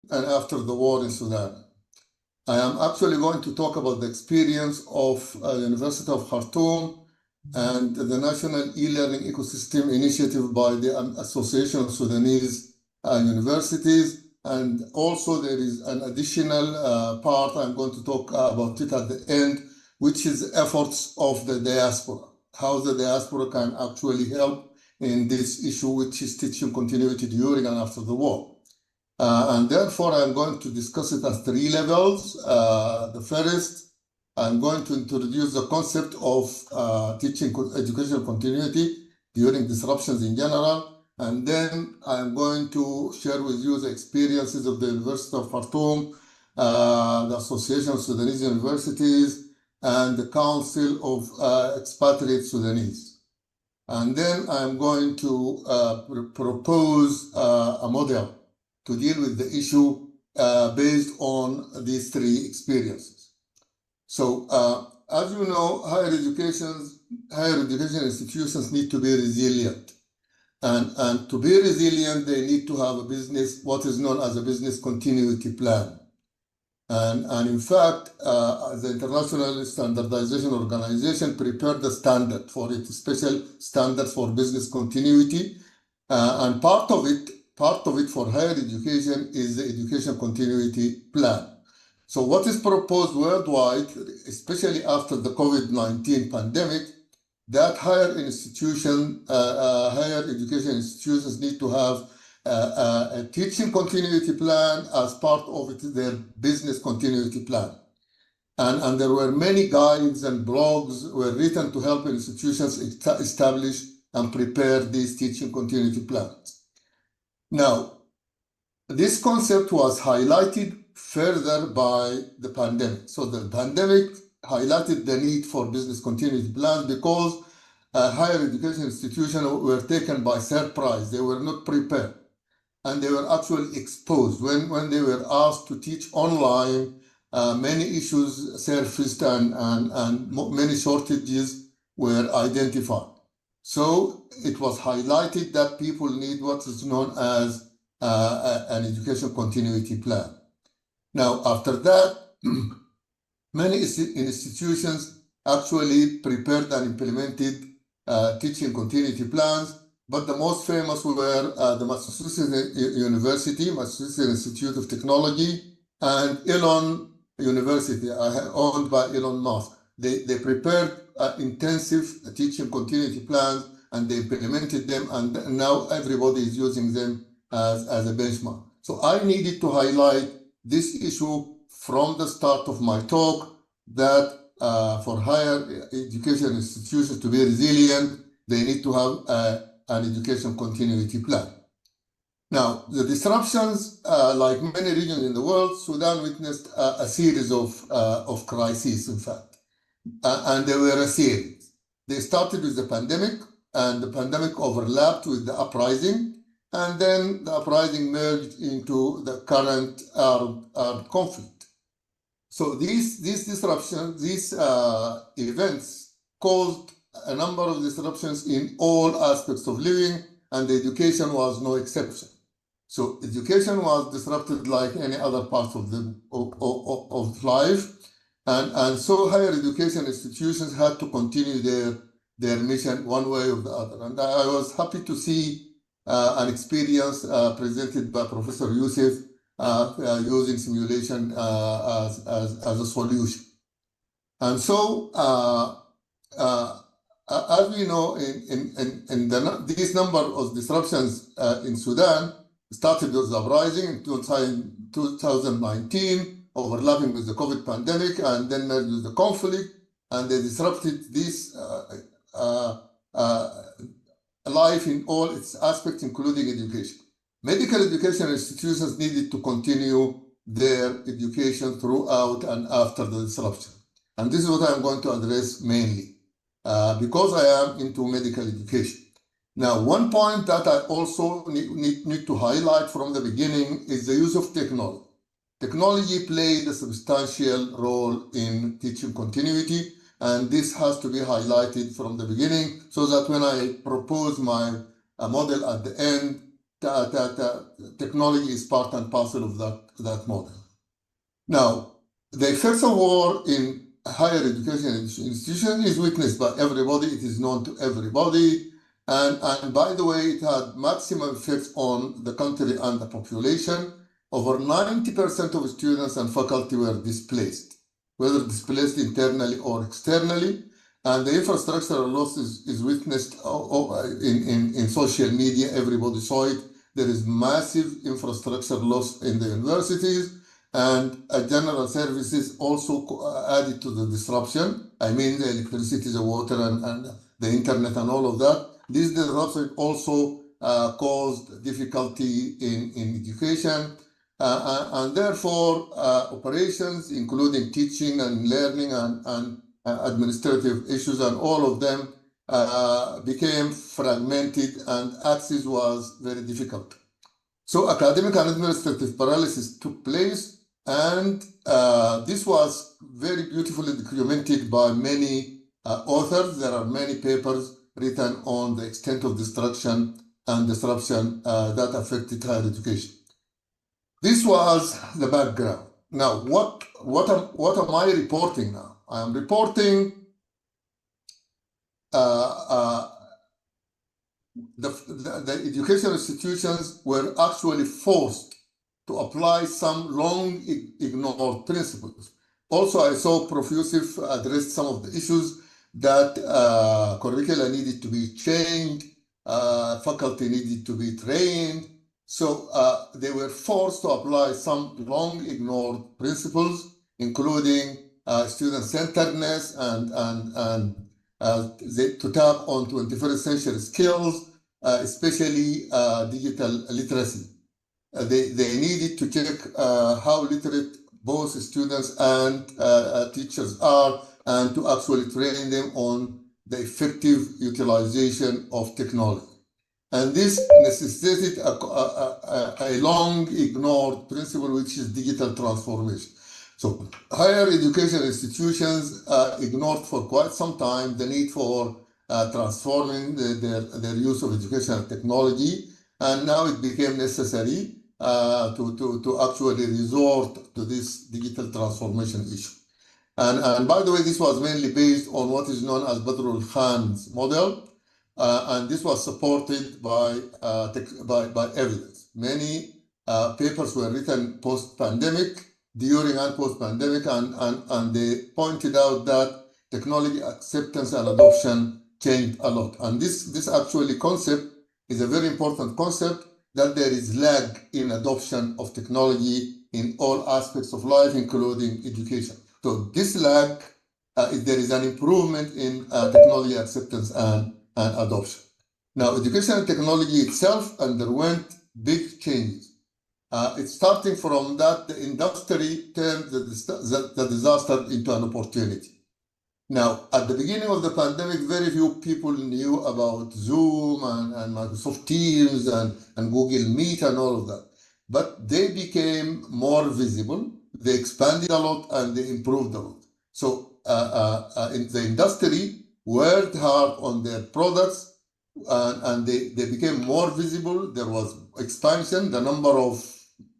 and after the war in Sudan. I am actually going to talk about the experience of University of Khartoum and the National E-Learning Ecosystem Initiative by the Association of Sudanese Universities. And also there is an additional part I'm going to talk about it at the end, which is efforts of the diaspora, how the diaspora can actually help in this issue, which is teaching continuity during and after the war. And therefore, I'm going to discuss it at 3 levels. The first, I'm going to introduce the concept of teaching educational continuity during disruptions in general. And then I'm going to share with you the experiences of the University of Khartoum, the Association of Sudanese Universities, and the Council of Expatriate Sudanese. And then I'm going to propose a model to deal with the issue based on these 3 experiences. So, as you know, higher education institutions need to be resilient. And to be resilient, they need to have a business, what is known as a business continuity plan. And in fact, the International Standardization Organization prepared the standard for it, special standards for business continuity. And part of it for higher education is the education continuity plan. So what is proposed worldwide, especially after the COVID-19 pandemic, that higher education institutions need to have a teaching continuity plan as part of their business continuity plan. And there were many guides and blogs were written to help institutions establish and prepare these teaching continuity plans. Now, this concept was highlighted further by the pandemic. So the pandemic highlighted the need for business continuity plans because higher education institutions were taken by surprise. They were not prepared. And they were actually exposed. When they were asked to teach online, many issues surfaced and many shortages were identified. So it was highlighted that people need what is known as an education continuity plan. Now, after that, many institutions actually prepared and implemented teaching continuity plans, but the most famous were the Massachusetts University, Massachusetts Institute of Technology, and Elon University, owned by Elon Musk. They prepared intensive teaching continuity plans and they implemented them, and now everybody is using them as a benchmark. So I needed to highlight this issue from the start of my talk, that for higher education institutions to be resilient, they need to have an education continuity plan. Now, the disruptions, like many regions in the world, Sudan witnessed a series of crises, in fact, and they were a series. They started with the pandemic, and the pandemic overlapped with the uprising, and then the uprising merged into the current armed conflict. So these disruptions, these events caused a number of disruptions in all aspects of living, and education was no exception. So education was disrupted like any other part of life, and so higher education institutions had to continue their mission one way or the other. And I was happy to see an experience presented by Professor Youssef using simulation as a solution. And so, as we know, this number of disruptions in Sudan started with the uprising in 2019, overlapping with the COVID pandemic, and then merged with the conflict, and they disrupted this life in all its aspects, including education. Medical education institutions needed to continue their education throughout and after the disruption. And this is what I'm going to address mainly, because I am into medical education. Now, one point that I also need to highlight from the beginning is the use of technology. Technology played a substantial role in teaching continuity, and this has to be highlighted from the beginning so that when I propose my model at the end, technology is part and parcel of that model. Now, the effects of war in higher education institution is witnessed by everybody. It is known to everybody. And by the way, it had maximum effects on the country and the population. Over 90% of students and faculty were displaced, whether displaced internally or externally. And the infrastructural loss is witnessed in social media. Everybody saw it. There is massive infrastructure loss in the universities, and general services also added to the disruption. I mean, the electricity, the water, and the internet, and all of that. This disruption also caused difficulty in education, and therefore operations, including teaching and learning and administrative issues, and all of them became fragmented, and access was very difficult. So academic and administrative paralysis took place, and this was very beautifully documented by many authors. There are many papers written on the extent of destruction and disruption that affected higher education. This was the background. Now, what am I reporting now? I am reporting the educational institutions were actually forced to apply some long ignored principles. Also, I saw Profusif addressed some of the issues that curricula needed to be changed, faculty needed to be trained. So they were forced to apply some long ignored principles, including student-centeredness and to tap on 21st century skills, especially digital literacy. They needed to check how literate both students and teachers are, and to actually train them on the effective utilization of technology. And this necessitated a long ignored principle, which is digital transformation. So higher education institutions ignored for quite some time the need for transforming their use of educational technology, and now it became necessary to actually resort to this digital transformation issue. And by the way, this was mainly based on what is known as Badrul Khan's model, and this was supported by evidence. Many papers were written post-pandemic, during and post-pandemic, and they pointed out that technology acceptance and adoption changed a lot. And this actually concept is a very important concept, that there is lag in adoption of technology in all aspects of life, including education. So this lag, there is an improvement in technology acceptance and adoption. Now, educational technology itself underwent big changes. It's starting from that the industry turned the disaster into an opportunity. Now, at the beginning of the pandemic, very few people knew about Zoom and Microsoft Teams and Google Meet and all of that. But they became more visible, they expanded a lot, and they improved a lot. So in the industry worked hard on their products, and they became more visible. There was expansion. The number of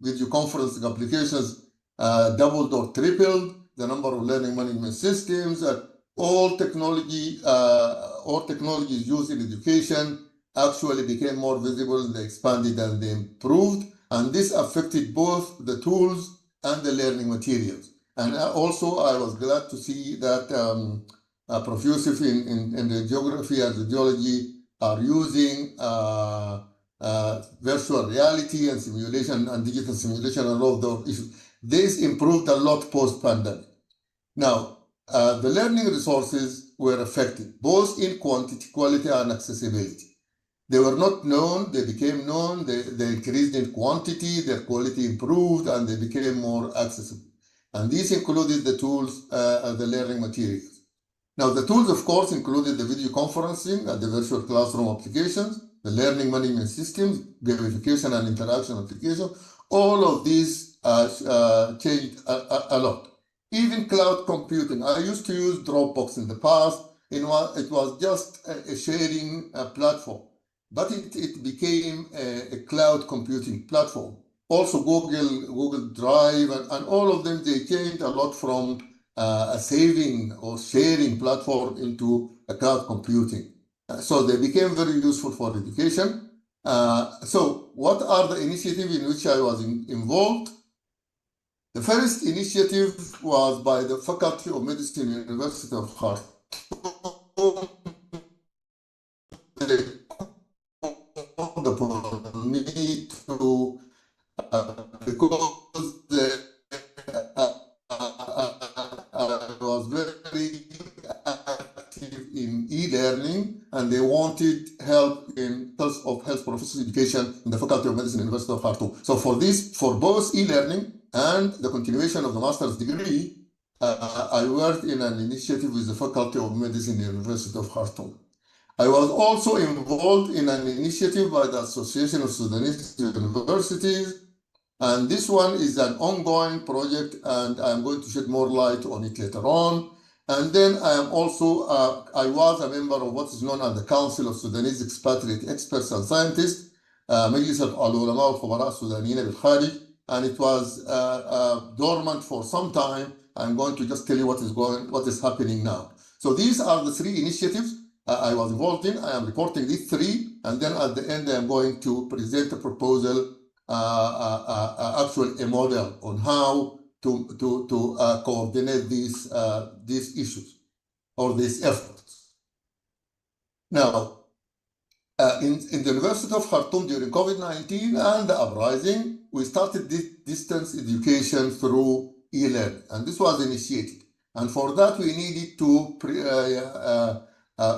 video conferencing applications doubled or tripled. The number of learning management systems, all technologies used in education actually became more visible. They expanded and they improved, and this affected both the tools and the learning materials. And also, I was glad to see that Profusif in the geography and radiology are using virtual reality and simulation and digital simulation and all of those issues. This improved a lot post-pandemic. Now, the learning resources were affected, both in quantity, quality, and accessibility. They were not known, they became known, they increased in quantity, their quality improved, and they became more accessible. And these included the tools and the learning materials. Now, the tools, of course, included the video conferencing and the virtual classroom applications, the learning management systems, gamification and interaction applications. All of these changed a lot. Even cloud computing. I used to use Dropbox in the past. It was just a sharing platform. but it became a cloud computing platform. Also, Google Drive, and all of them, they changed a lot from a saving or sharing platform into a cloud computing. So they became very useful for education. So what are the initiatives in which I was involved? The first initiative was by the Faculty of Medicine, University of Khartoum. They called upon me to, because I was very active in e-learning, and they wanted help in terms of health professional education in the Faculty of Medicine, University of Khartoum. So for both e-learning and the continuation of the master's degree, I worked in an initiative with the Faculty of Medicine, University of Khartoum. I was also involved in an initiative by the Association of Sudanese Universities, and this one is an ongoing project, and I'm going to shed more light on it later on. And then I am also, I was a member of what is known as the Council of Sudanese Expatriate Experts and Scientists, مجلس العلماء والخبراء السودانيين بالخارج, and it was dormant for some time. I'm going to just tell you what is happening now. So these are the three initiatives I was involved in. I am reporting these three, and then at the end I am going to present a proposal, actually a model on how to coordinate these issues or these efforts. Now, in the University of Khartoum during COVID-19 and the uprising, we started this distance education through e-learning, and this was initiated. And for that, we needed to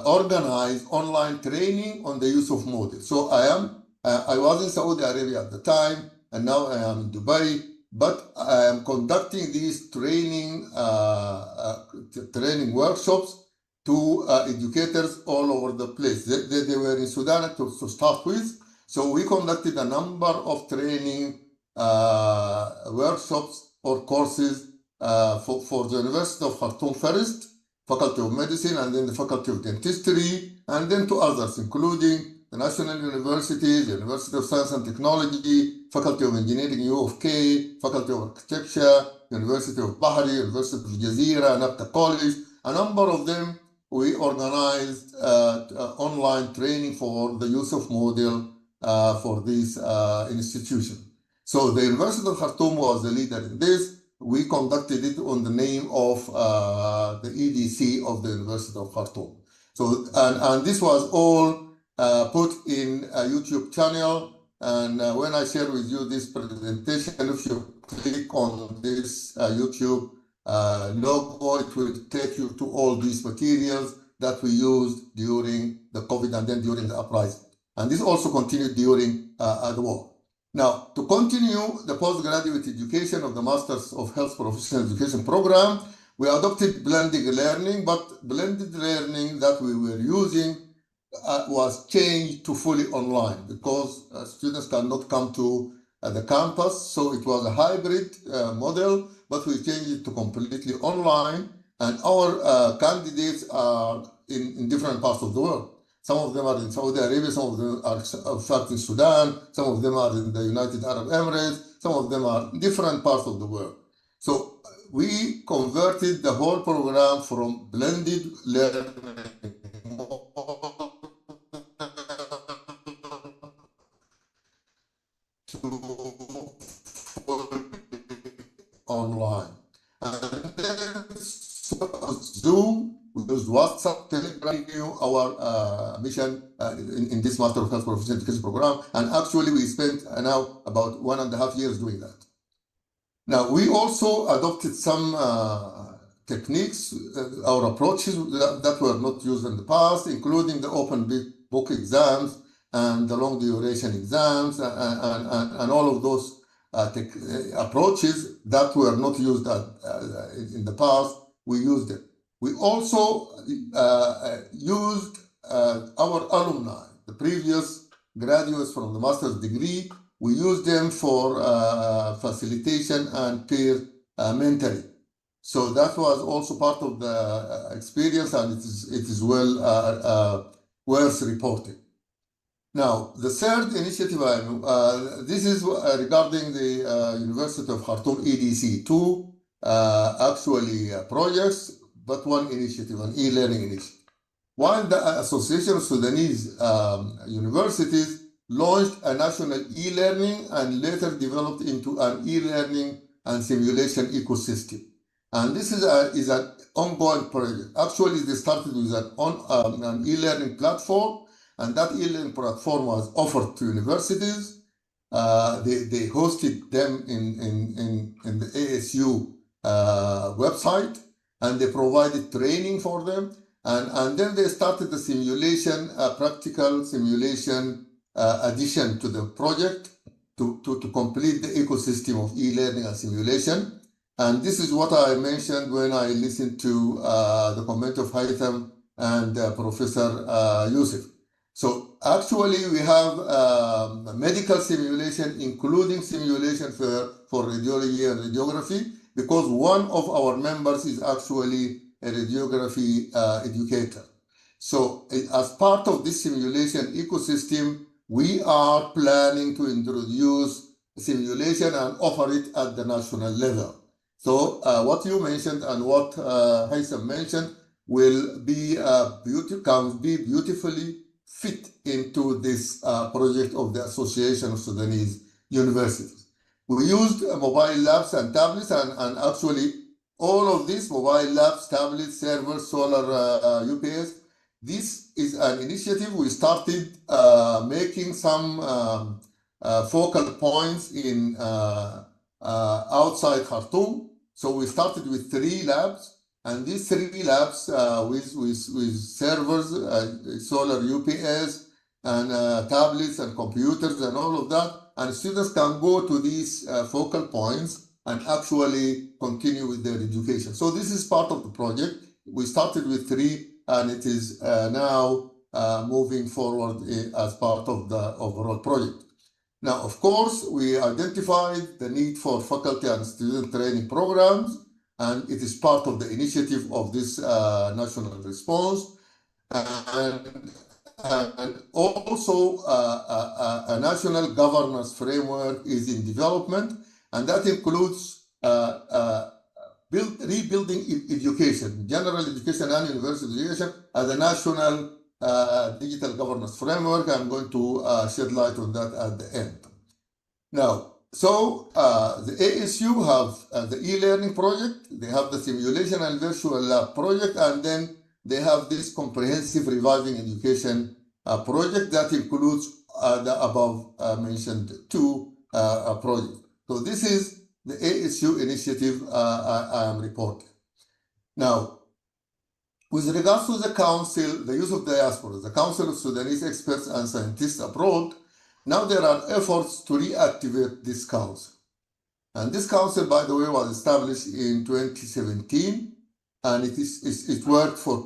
organize online training on the use of models. So I was in Saudi Arabia at the time, and now I am in Dubai, but I am conducting these training workshops to educators all over the place. They were in Sudan to start with. So we conducted a number of training workshops or courses for the University of Khartoum first, Faculty of Medicine, and then the Faculty of Dentistry, and then to others, including the National Universities, the University of Science and Technology, Faculty of Engineering, UFK, Faculty of Architecture, University of Bahri, University of Jazeera, Nabta College. A number of them, we organized online training for the use of model for this institution. So the University of Khartoum was the leader in this. We conducted it on the name of the EDC of the University of Khartoum. So, and this was all put in a YouTube channel. And when I share with you this presentation, if you click on this YouTube logo, it will take you to all these materials that we used during the COVID and then during the uprising. And this also continued during the war. Now, to continue the postgraduate education of the Masters of Health Professional Education program, we adopted blended learning, but blended learning that we were using was changed to fully online because students cannot come to the campus. So it was a hybrid model, but we changed it to completely online. And our candidates are in different parts of the world. Some of them are in Saudi Arabia, some of them are in Sudan, some of them are in the United Arab Emirates, some of them are in different parts of the world. So we converted the whole program from blended learning to online. And then Zoom, we used WhatsApp, Telegram, our mission in this Master of Health Professional Education program. And actually, we spent now about 1.5 years doing that. Now, we also adopted some techniques or approaches that were not used in the past, including the open book exams and the long duration exams and all of those approaches that were not used in the past. We used them. We also used our alumni, the previous graduates from the master's degree. We used them for facilitation and peer mentoring. So that was also part of the experience, and it is well worth reporting. Now, the third initiative, this is regarding the University of Khartoum EDC, two actually projects, but one initiative, an e-learning initiative. While the Association of Sudanese Universities launched a national e-learning and later developed into an e-learning and simulation ecosystem. And this is an ongoing project. Actually, they started with an e-learning platform, and that e-learning platform was offered to universities. They hosted them in the ASU website, and they provided training for them. And then they started the simulation, practical simulation addition to the project to complete the ecosystem of e-learning and simulation. And this is what I mentioned when I listened to the comment of Haitham and Professor Yusuf. So actually we have medical simulation, including simulation for radiology and radiography, because one of our members is actually a radiography educator. So as part of this simulation ecosystem, we are planning to introduce simulation and offer it at the national level. So what you mentioned and what Haitham mentioned will be can be beautifully fit into this project of the Association of Sudanese Universities. We used mobile labs and tablets, and actually all of these mobile labs, tablets, servers, solar UPS. This is an initiative. We started making some focal points in outside Khartoum. So we started with 3 labs, and these 3 labs with servers, solar UPS, and tablets and computers and all of that. And students can go to these focal points and actually continue with their education. So this is part of the project. We started with 3, and it is now moving forward as part of the overall project. Now, of course, we identified the need for faculty and student training programs, and it is part of the initiative of this national response. And also a national governance framework is in development, and that includes rebuilding education, general education and university education as a national digital governance framework. I'm going to shed light on that at the end. Now, so the ASU have the e-learning project, they have the simulation and virtual lab project, and then they have this comprehensive reviving education project that includes the above mentioned 2 projects. So this is the ASU initiative I am reporting. Now, with regards to the council, the use of diaspora, the Council of Sudanese Experts and Scientists Abroad, now there are efforts to reactivate this council. And this council, by the way, was established in 2017, and it worked for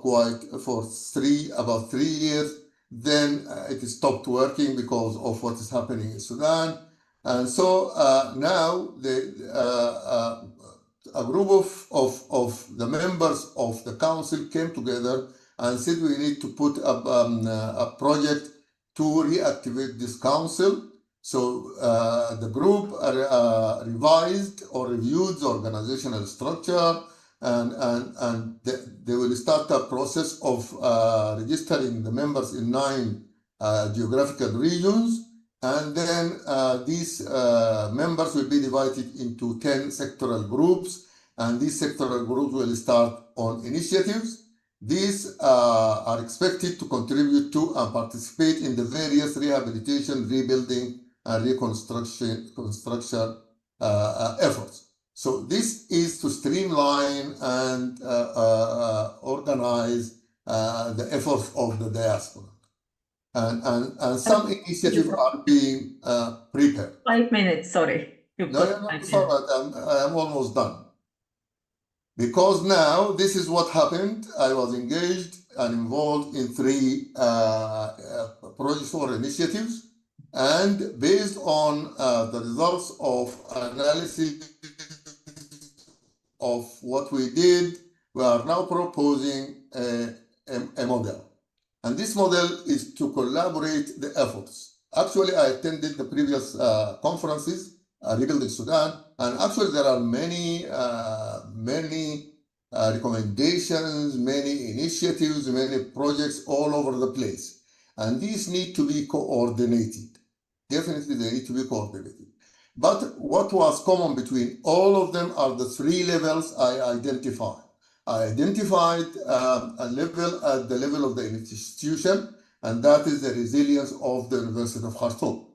about 3 years. Then it stopped working because of what is happening in Sudan. And so now a group of the members of the council came together and said we need to put up a project to reactivate this council. So the group revised or reviewed the organizational structure, and they will start a process of registering the members in 9 geographical regions. And then these members will be divided into 10 sectoral groups, and these sectoral groups will start on initiatives. These are expected to contribute to and participate in the various rehabilitation, rebuilding, and reconstruction efforts. So this is to streamline and organize the efforts of the diaspora. And some initiatives are being prepared. 5 minutes, sorry. No, it's all right. I'm almost done. Because now this is what happened. I was engaged and involved in 3 projects or initiatives. And based on the results of analysis of what we did, we are now proposing a model. And this model is to collaborate the efforts. Actually, I attended the previous conferences, Rebuilding Sudan, and actually there are many recommendations, many initiatives, many projects all over the place. And these need to be coordinated. Definitely they need to be coordinated. But what was common between all of them are the three levels I identified. I identified a level at the level of the institution, and that is the resilience of the University of Khartoum.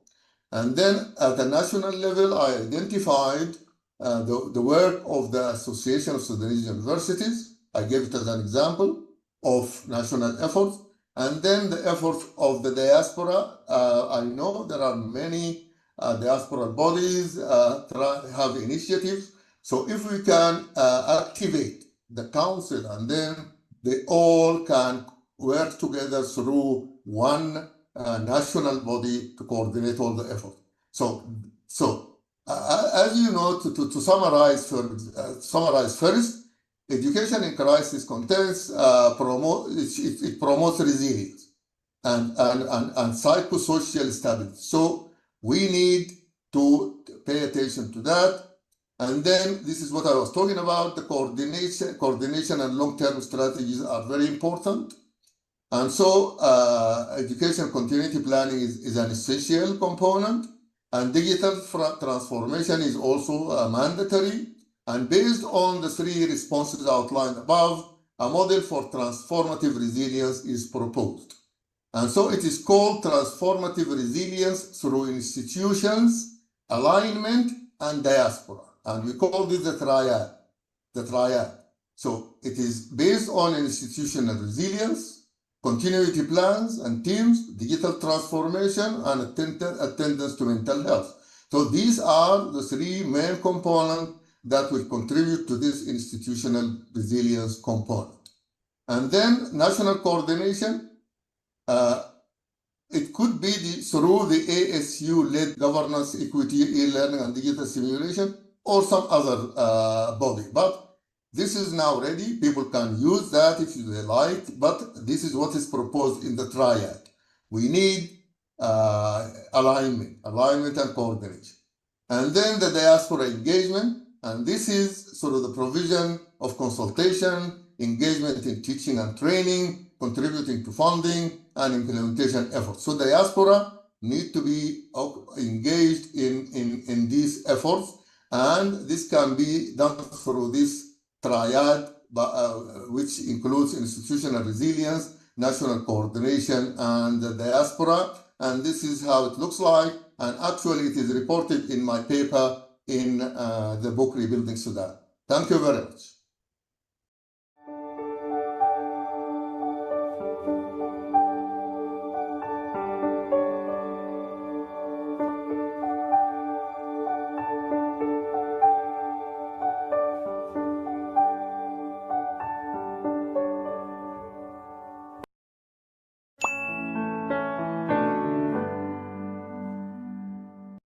And then at the national level, I identified the work of the Association of Sudanese Universities. I gave it as an example of national efforts. And then the efforts of the diaspora. I know there are many diaspora bodies have initiatives. So if we can activate the council and then they all can work together through one national body to coordinate all the effort. So as you know, to summarize first, education in crisis contexts it promotes resilience and psychosocial stability. So we need to pay attention to that. And then this is what I was talking about. The coordination and long-term strategies are very important. And so education continuity planning is an essential component, and digital transformation is also mandatory. And based on the three responses outlined above, a model for transformative resilience is proposed. And so it is called transformative resilience through institutions, alignment, and diaspora. And we call this the triad. So it is based on institutional resilience, continuity plans and teams, digital transformation, and attendance to mental health. So these are the three main components that will contribute to this institutional resilience component. And then national coordination, it could be through the ASU-led governance, equity, e-learning, and digital simulation, or some other body. But this is now ready. People can use that if they like, but this is what is proposed in the triad. We need alignment and coordination. And then the diaspora engagement, and this is sort of the provision of consultation, engagement in teaching and training, contributing to funding and implementation efforts. So diaspora need to be engaged in these efforts, and this can be done through this triad, which includes institutional resilience, national coordination, and the diaspora. And this is how it looks like. And actually, it is reported in my paper in the book Rebuilding Sudan. Thank you very much.